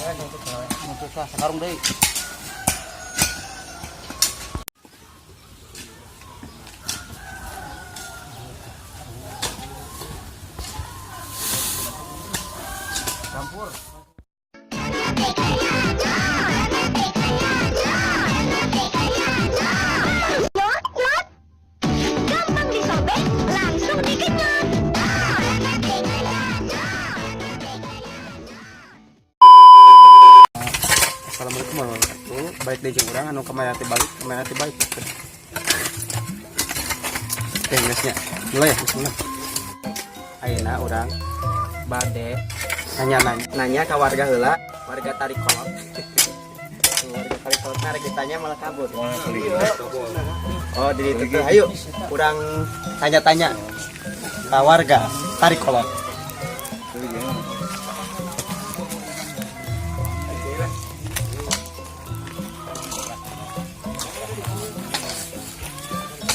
Untuk sekarang deh. Campur. Gampang disobek, langsung dikenyot. Assalamualaikum warahmatullahi wabarakatuh. Balik deh jeung urang anu kemana teh balik. Teh geusnya. Mulai ya, bismillah. Ayeuna urang bade nanya ke warga heula, warga Tarikolot. Warga Tarikolot rek ditanya malah kabur. Oh, di ditu ayo urang tanya-tanya ke warga Tarikolot.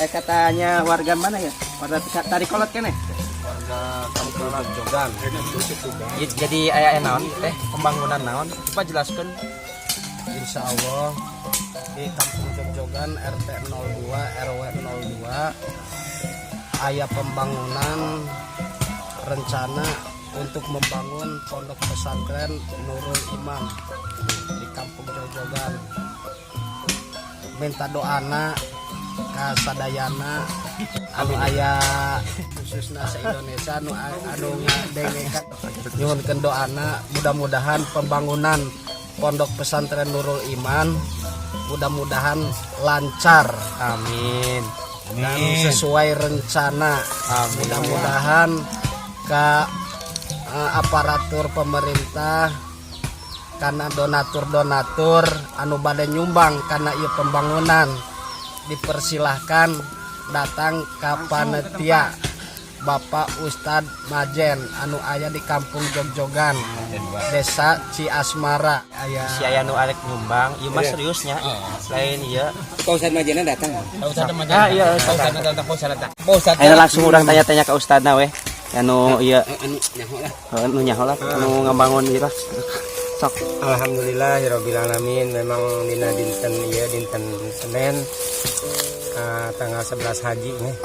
Katanya warga mana ya? Warga Tarikolot kan ya? Warga Kampung Jogan. Jadi aya naon teh pembangunan naon? Coba jelaskan. Insya Allah di Kampung Jogan RT 02 RW 02 aya pembangunan rencana untuk membangun pondok pesantren Nurul Imam di Kampung Jogan. Minta doana ka sadayana anu aya khususna se-Indonesia anu ngadengekan nyuhunkeun doana mudah-mudahan pembangunan pondok pesantren Nurul Iman mudah-mudahan lancar, Amin. dan sesuai rencana. Mudah-mudahan ke aparatur pemerintah karena donatur anu bade nyumbang karena ieu pembangunan dipersilahkan datang ke panitia Bapak Ustadz Majen anu aya di Kampung Jogjogan Desa Ciasmara Si aya nu arek nyumbang, ieu mah seriusnya. Lain ieu. Pak Ustadz Majena datang. Ustadz Majen. Iya, Ustadz datang Ustadz. Ayo langsung urang tanya-tanya ke ustadna we. Anu ieu Anu nyaho lah. anu nyaho lah anu ngambangun ieu lah. Sok. Alhamdulillahirabbil alamin. Memang dina dinten Senin tanggal 11 Haji nih.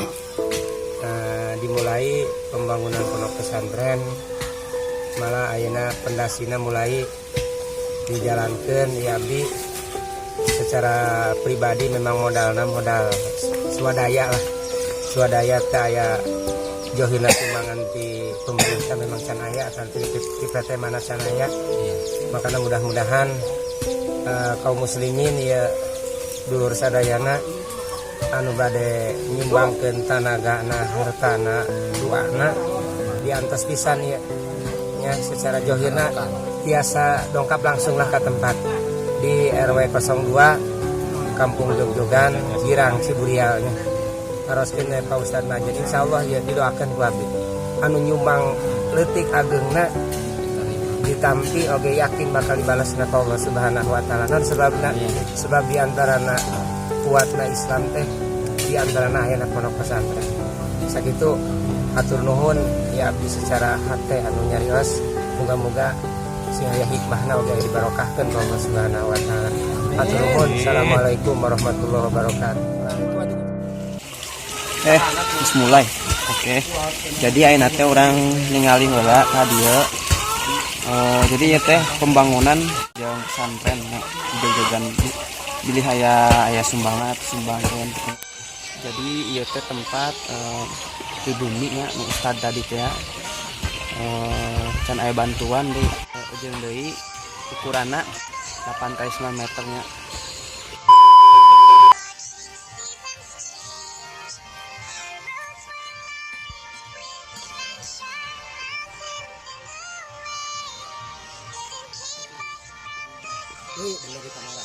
Dimulai pembangunan pondok pesantren, malah ayeuna pendasina mulai dijalankan ya abdi secara pribadi. Memang modal swadaya lah, swadaya teh aya johina sumbangan di pemerintah memang can aya akan di PT mana can aya. Makanya mudah-mudahan kaum muslimin ya dulur sadayana anu bade nyumbangkeun tanagana hartana duana diantos pisan ya secara johirna biasa dongkap langsung lah ke tempat di RW 02 Kampung Jogjogan Girang Ciburialnya haruskeun Pak Ustadz Majen insyaallah ya didoakeun ku abdi anu nyumbang leutik ageungna ditampi oge yakin bakal dibalasna ka Allah Subhanahu wa taala. Non sebab diantarana kuatna Islam teh diantarana ayana pondok pesantren. Sakitu atur nuhun ya abdi secara hate anu nyarios muga-muga sing aya hikmahna oge dibarokahkeun ku Allah Subhanahu wa taala. Atur nuhun. Assalamualaikum warahmatullahi wabarakatuh. Terus mulai. Oke. Jadi ayeuna teh urang ningali heula ka dieu. Jadi ya teh pembangunan yang pesantren Jogjogan pilih aya sumbangan sumbangkeun. Jadi ieu teh tempat pribumi nya nu ustad tadi teh ya. Can aya bantuan di jeung deui ukuranna 8x9 meternya. Ini lagi kamera.